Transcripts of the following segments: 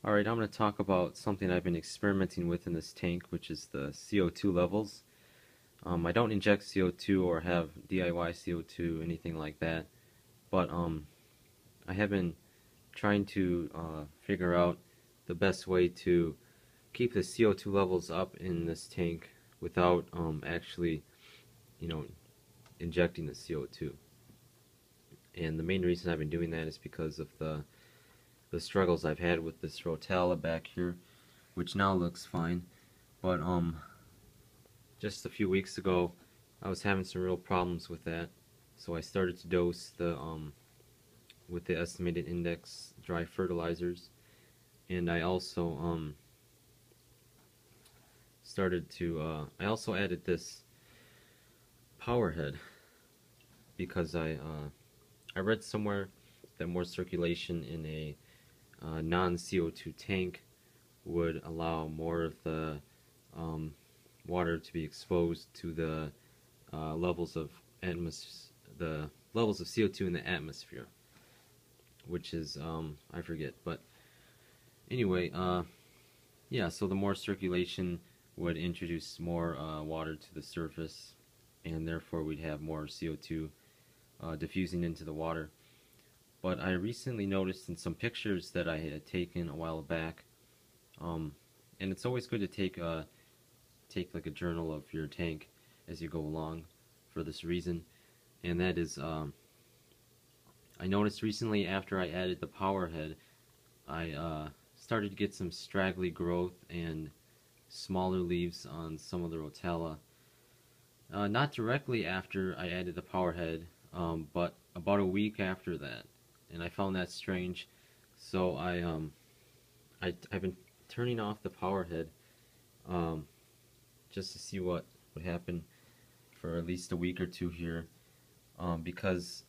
Alright, I'm going to talk about something I've been experimenting with in this tank, which is the CO2 levels. I don't inject CO2 or have DIY CO2, anything like that, but I have been trying to figure out the best way to keep the CO2 levels up in this tank without actually, injecting the CO2. And the main reason I've been doing that is because of the struggles I've had with this rotella back here, which now looks fine, but just a few weeks ago I was having some real problems with that, so I started to dose the with the estimated index dry fertilizers, and I also I also added this power head because I read somewhere that more circulation in a non-CO2 tank would allow more of the water to be exposed to the levels of CO2 in the atmosphere, which is I forget, but anyway, yeah. So the more circulation would introduce more water to the surface, and therefore we'd have more CO2 diffusing into the water. But I recently noticed in some pictures that I had taken a while back, and it's always good to take like a journal of your tank as you go along for this reason, and that is I noticed recently after I added the power head, I started to get some straggly growth and smaller leaves on some of the rotella. Not directly after I added the power head, but about a week after that. And I found that strange, so I've been turning off the power head just to see what would happen for at least a week or two here, because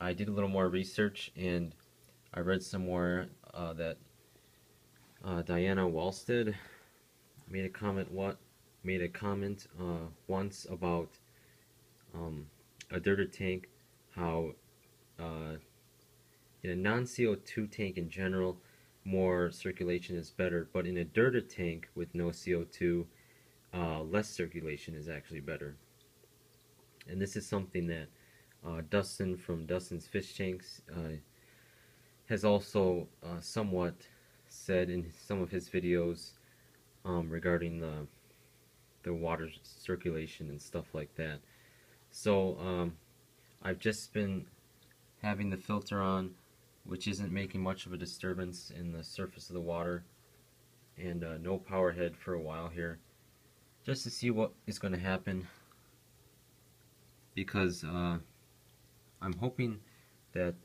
I did a little more research and I read somewhere that Diana Walstead made a comment once about a dirter tank, how in a non-CO2 tank in general, more circulation is better, but in a dirted tank with no CO2, less circulation is actually better. And this is something that Dustin from Dustin's Fish Tanks has also somewhat said in some of his videos regarding the water circulation and stuff like that. So I've just been having the filter on, which isn't making much of a disturbance in the surface of the water, and no power head for a while here, just to see what is going to happen, because I'm hoping that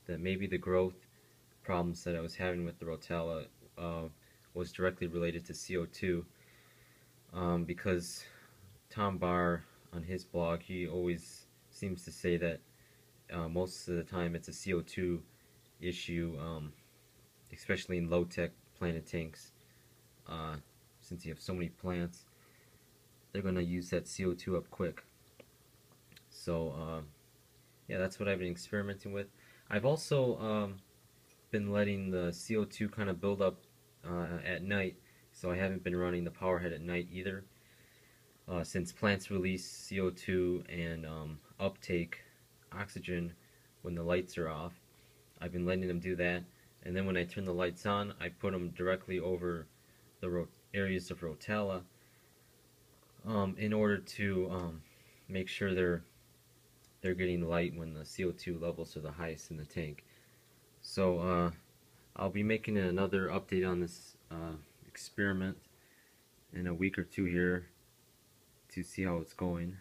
that maybe the growth problems that I was having with the rotella was directly related to CO2, because Tom Barr on his blog, he always seems to say that most of the time it's a CO2 issue, especially in low-tech planted tanks. Since you have so many plants, they're going to use that CO2 up quick. So yeah, that's what I've been experimenting with. I've also been letting the CO2 kind of build up at night, so I haven't been running the power head at night either. Since plants release CO2 and uptake oxygen when the lights are off, I've been letting them do that, and then when I turn the lights on, I put them directly over the areas of rotella in order to make sure they're getting light when the CO2 levels are the highest in the tank. So I'll be making another update on this experiment in a week or two here to see how it's going.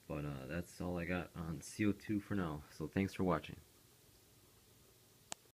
But that's all I got on CO2 for now. So thanks for watching.